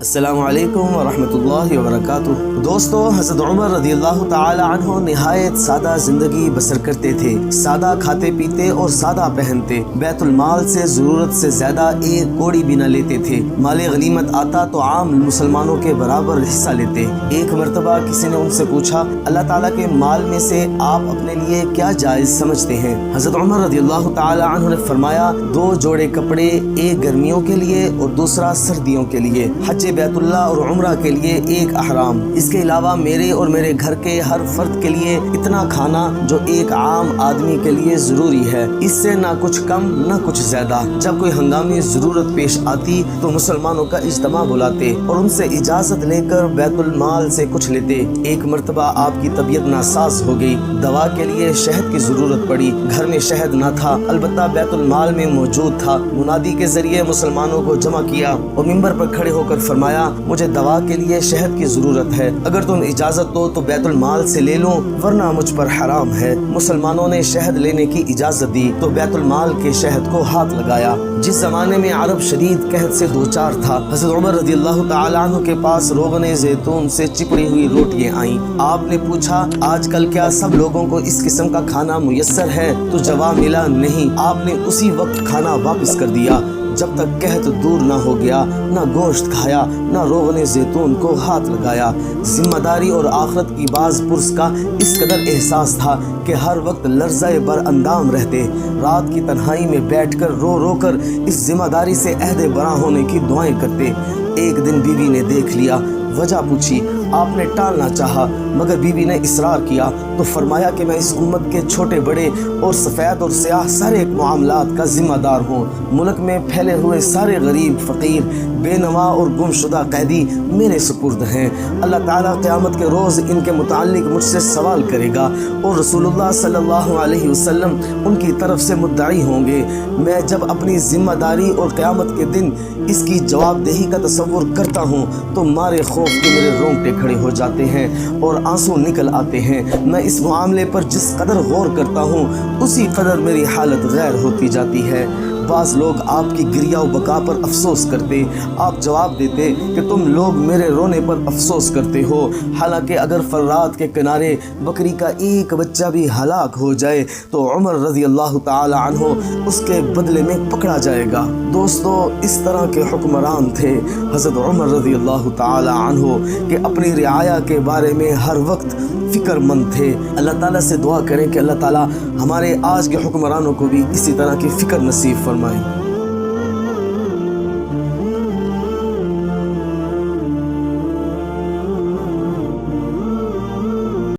السلام علیکم ورحمۃ اللہ وبرکاتہ۔ دوستو، حضرت عمر رضی اللہ تعالی عنہ نہایت سادہ زندگی بسر کرتے تھے، سادہ کھاتے پیتے اور سادہ پہنتے، بیت المال سے ضرورت سے زیادہ ایک کوڑی بھی نہ لیتے تھے، مال غنیمت آتا تو عام مسلمانوں کے برابر حصہ لیتے۔ ایک مرتبہ کسی نے ان سے پوچھا، اللہ تعالیٰ کے مال میں سے آپ اپنے لیے کیا جائز سمجھتے ہیں؟ حضرت عمر رضی اللہ تعالی عنہ نے فرمایا، 2 جوڑے کپڑے، ایک گرمیوں کے لیے اور دوسرا سردیوں کے لیے، حج بیت اللہ اور عمرہ کے لیے ایک احرام، اس کے علاوہ میرے اور میرے گھر کے ہر فرد کے لیے اتنا کھانا جو ایک عام آدمی کے لیے ضروری ہے، اس سے نہ کچھ کم نہ کچھ زیادہ۔ جب کوئی ہنگامی ضرورت پیش آتی تو مسلمانوں کا اجتماع بلاتے اور ان سے اجازت لے کر بیت المال سے کچھ لیتے۔ ایک مرتبہ آپ کی طبیعت ناساز ہو گئی، دوا کے لیے شہد کی ضرورت پڑی، گھر میں شہد نہ تھا، البتہ بیت المال میں موجود تھا۔ منادی کے ذریعے مسلمانوں کو جمع کیا اور منبر پر کھڑے ہو کر فرمایا، مجھے دوا کے لیے شہد کی ضرورت ہے، اگر تم اجازت دو تو بیت المال سے لے لوں، ورنہ مجھ پر حرام ہے۔ مسلمانوں نے شہد لینے کی اجازت دی تو بیت المال کے شہد کو ہاتھ لگایا۔ جس زمانے میں عرب شدید قحط سے دوچار تھا، حضرت عمر رضی اللہ تعالی عنہ کے پاس روغن زیتون سے چپڑی ہوئی روٹیاں آئیں۔ آپ نے پوچھا، آج کل کیا سب لوگوں کو اس قسم کا کھانا میسر ہے؟ تو جواب ملا، نہیں۔ آپ نے اسی وقت کھانا واپس کر دیا۔ جب تک قحط دور نہ ہو گیا، نہ گوشت کھایا، نہ روغن زیتون کو ہاتھ لگایا۔ ذمہ داری اور آخرت کی باز پرس کا اس قدر احساس تھا کہ ہر وقت لرزہ بر اندام رہتے، رات کی تنہائی میں بیٹھ کر رو رو کر اس ذمہ داری سے عہد براں ہونے کی دعائیں کرتے۔ ایک دن بیوی نے دیکھ لیا، وجہ پوچھی، آپ نے ٹالنا چاہا مگر بیوی نے اصرار کیا تو فرمایا کہ میں اس امت کے چھوٹے بڑے اور سفید اور سیاہ سارے معاملات کا ذمہ دار ہوں۔ ملک میں پھیلے ہوئے سارے غریب، فقیر، بے نوا اور گم شدہ قیدی میرے سپرد ہیں۔ اللہ تعالیٰ قیامت کے روز ان کے متعلق مجھ سے سوال کرے گا اور رسول اللہ صلی اللہ علیہ وسلم ان کی طرف سے مدعی ہوں گے۔ میں جب اپنی ذمہ داری اور قیامت کے دن اس کی جواب دہی کا تصور کرتا ہوں تو مارے خوف کے میرے رونگٹے کھڑے ہو جاتے ہیں اور آنسو نکل آتے ہیں۔ میں اس معاملے پر جس قدر غور کرتا ہوں اسی قدر میری حالت غیر ہوتی جاتی ہے۔ بعض لوگ آپ کی گریہ و بکا پر افسوس کرتے، آپ جواب دیتے کہ تم لوگ میرے رونے پر افسوس کرتے ہو، حالانکہ اگر فرات کے کنارے بکری کا ایک بچہ بھی ہلاک ہو جائے تو عمر رضی اللہ تعالی عنہ اس کے بدلے میں پکڑا جائے گا۔ دوستو، اس طرح کے حکمران تھے حضرت عمر رضی اللہ تعالی عنہ کہ اپنی رعایا کے بارے میں ہر وقت فکر مند تھے۔ اللہ تعالیٰ سے دعا کریں کہ اللہ تعالیٰ ہمارے آج کے حکمرانوں کو بھی اسی طرح کی فکر نصیب فرمائے۔